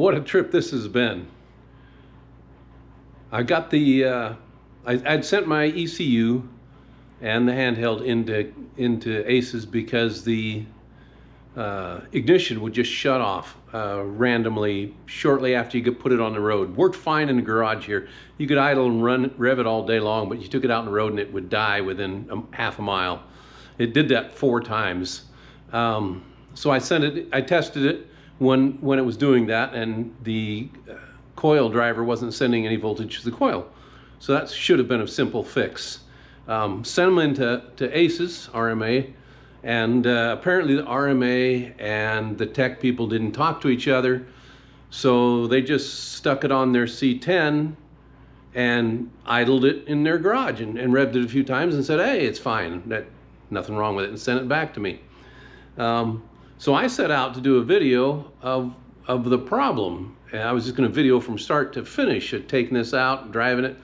what a trip this has been. I got the, I'd sent my ECU and the handheld into ACES because the ignition would just shut off randomly shortly after you could put it on the road. Worked fine in the garage here. You could idle and rev it all day long, but you took it out on the road and it would die within half a mile. It did that 4 times. So I tested it when it was doing that, and the coil driver wasn't sending any voltage to the coil. So that should have been a simple fix. Send them into ACES, RMA, and apparently the RMA and the tech people didn't talk to each other, so they just stuck it on their C10 and idled it in their garage and revved it a few times and said, hey, it's fine, nothing wrong with it, and sent it back to me. So I set out to do a video of the problem. And I was just going to video from start to finish, taking this out, driving it,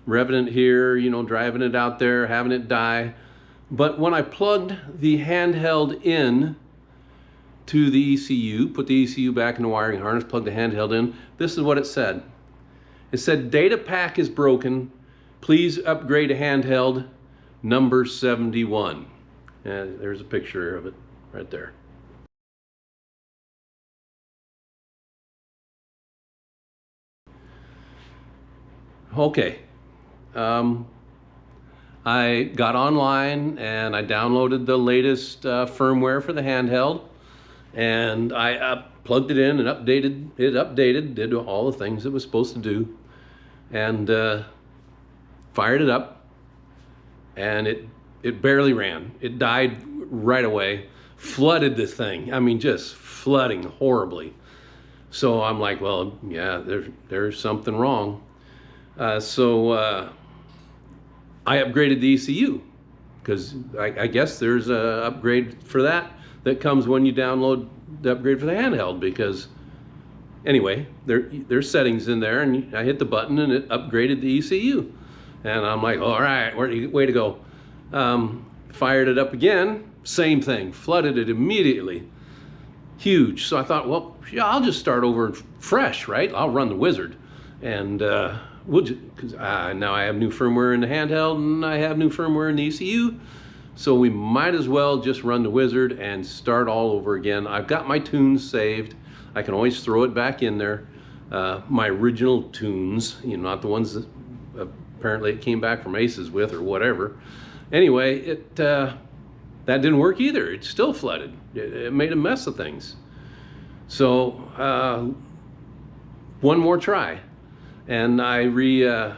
revving it here, you know, driving it out there, having it die. But when I plugged the handheld in to the ECU, put the ECU back in the wiring harness, plugged the handheld in, this is what it said. It said, data pack is broken. Please upgrade to handheld number 71. And there's a picture of it right there. Okay, I got online and I downloaded the latest firmware for the handheld, and I plugged it in and updated, did all the things it was supposed to do, and fired it up, and it barely ran. It died right away, flooded the thing. I mean, just flooding horribly. So I'm like, well, yeah, there's something wrong. So I upgraded the ECU, because I guess there's an upgrade for that comes when you download the upgrade for the handheld, because anyway, there's settings in there, and I hit the button and it upgraded the ECU. And I'm like, all right, way to go. Fired it up again, same thing, flooded it immediately. Huge. So I thought, well, yeah, I'll just start over fresh, right? I'll run the wizard. And because now I have new firmware in the handheld and I have new firmware in the ECU, so we might as well just run the wizard and start all over again. I've got my tunes saved. I can always throw it back in there. My original tunes, you know, not the ones that apparently it came back from ACES with or whatever. Anyway, that didn't work either. It still flooded. It made a mess of things. So one more try. And I reran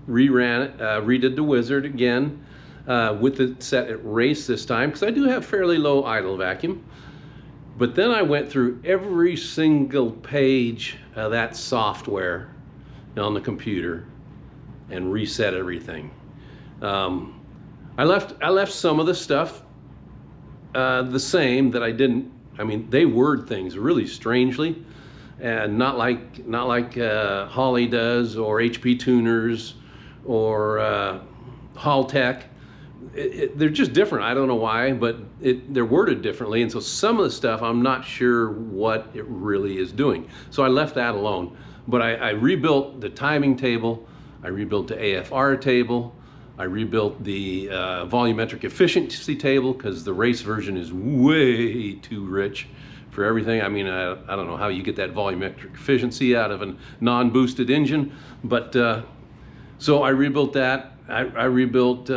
it, redid the wizard again with it set at race this time, because I do have fairly low idle vacuum. But then I went through every single page of that software on the computer and reset everything. I left some of the stuff the same that I didn't. I mean, they word things really strangely. And not like Holly does, or HP Tuners, or Haltech. They're just different. I don't know why, but they're worded differently, and so some of the stuff I'm not sure what it really is doing. So I left that alone. But I rebuilt the timing table, I rebuilt the AFR table, I rebuilt the volumetric efficiency table, because the race version is way too rich for everything. I mean, I don't know how you get that volumetric efficiency out of a non-boosted engine, but so I rebuilt that. I rebuilt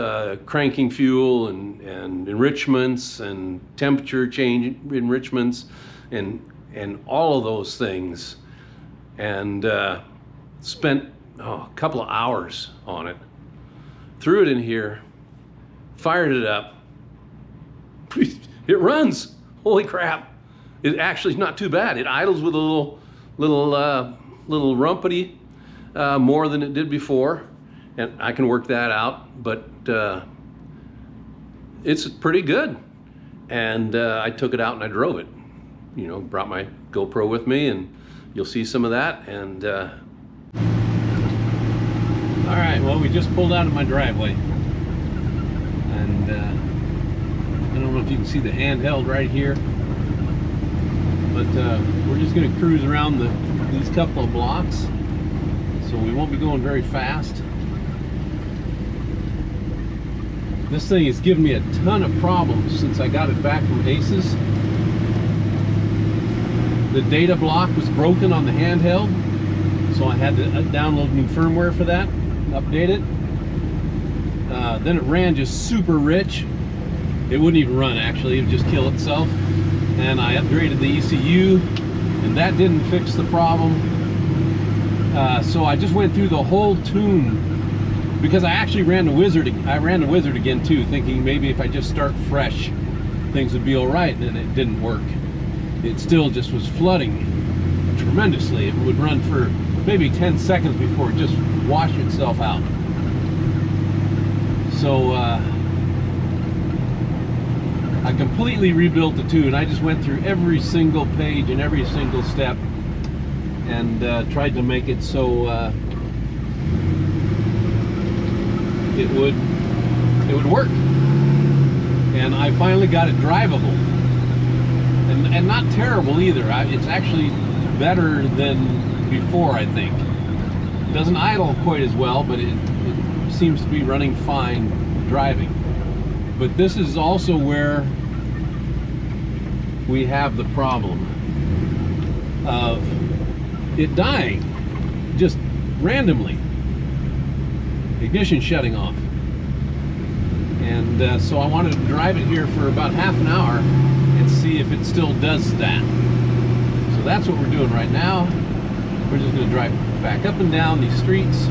cranking fuel and enrichments and temperature change enrichments and all of those things, and spent a couple of hours on it. Threw it in here, fired it up. It runs. Holy crap! It actually is not too bad. It idles with a little rumpety more than it did before, and I can work that out. But it's pretty good. And I took it out and I drove it. You know, brought my GoPro with me, and you'll see some of that. And all right, well, we just pulled out of my driveway, and I don't know if you can see the handheld right here. But we're just going to cruise around these couple of blocks, so we won't be going very fast. This thing has given me a ton of problems since I got it back from ACES. The data block was broken on the handheld, so I had to download new firmware for that, update it. Then it ran just super rich. It wouldn't even run, actually, it would just kill itself. And I upgraded the ECU, and that didn't fix the problem. So I just went through the whole tune, because I actually ran the wizard again too, thinking maybe if I just start fresh, things would be all right, and it didn't work. It still just was flooding tremendously. It would run for maybe 10 seconds before it just washed itself out. So I completely rebuilt the tune. I just went through every single page and every single step and tried to make it so it would work. And I finally got it drivable, and not terrible either. It's actually better than before, I think. It doesn't idle quite as well, but it seems to be running fine driving. But this is also where we have the problem of it dying just randomly, ignition shutting off. And so I wanted to drive it here for about half an hour and see if it still does that. So that's what we're doing right now. We're just going to drive back up and down these streets.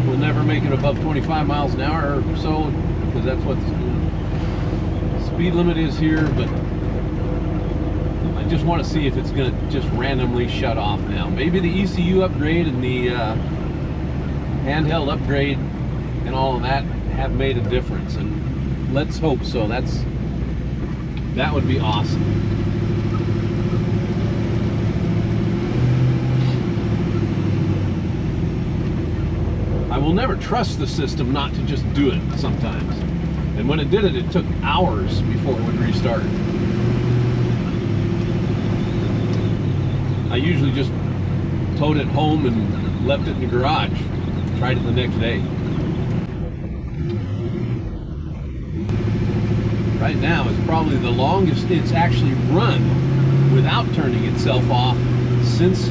We'll never make it above 25 miles an hour or so, because that's what the speed limit is here, but I just want to see if it's going to just randomly shut off now. Maybe the ECU upgrade and the handheld upgrade and all of that have made a difference, and let's hope so. That would be awesome. I will never trust the system not to just do it sometimes. And when it did it, it took hours before it would restart. I usually just towed it home and left it in the garage. Tried it the next day. Right now is probably the longest it's actually run without turning itself off since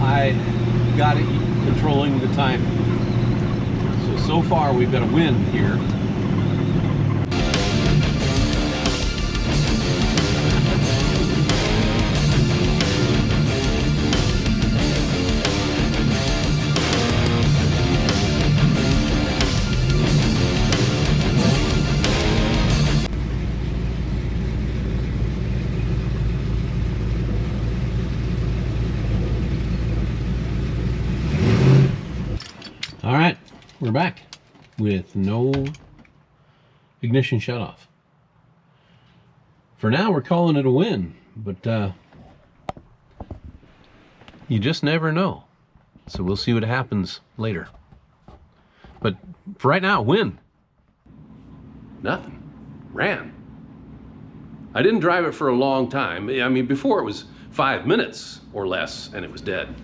I got it controlling the time. So far we've got a win here. All right, we're back with no ignition shut off. For now, we're calling it a win, but you just never know. So we'll see what happens later. But for right now, win. Nothing. Ran. I didn't drive it for a long time. I mean, before it was 5 minutes or less and it was dead.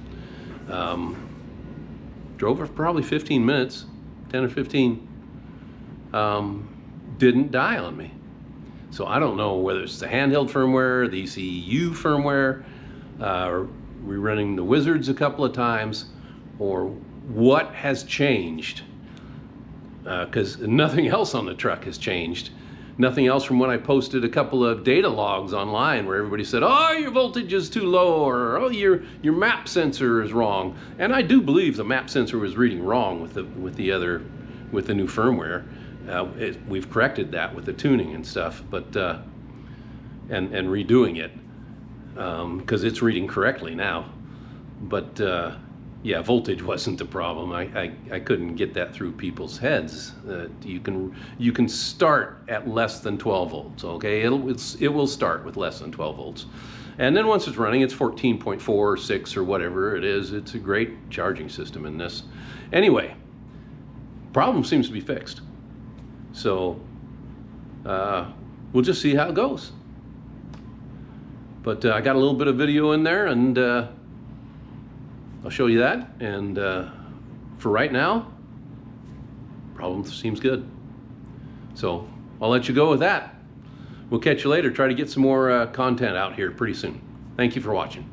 Drove it for probably 15 minutes, 10 or 15. Didn't die on me. So I don't know whether it's the handheld firmware, the ECU firmware, rerunning the wizards a couple of times, or what has changed. Because nothing else on the truck has changed. Nothing else from when I posted a couple of data logs online where everybody said, oh, your voltage is too low, or oh, your map sensor is wrong. And I do believe the map sensor was reading wrong with the new firmware. We've corrected that with the tuning and stuff, but and redoing it because it's reading correctly now. But yeah, voltage wasn't the problem. I couldn't get that through people's heads. You can start at less than 12 volts. Okay, it will start with less than 12 volts, and then once it's running, it's 14.4 or 6 or whatever it is. It's a great charging system in this. Anyway, problem seems to be fixed. So we'll just see how it goes. But I got a little bit of video in there, and I'll show you that. And for right now, problem seems good. So I'll let you go with that. We'll catch you later. Try to get some more content out here pretty soon. Thank you for watching.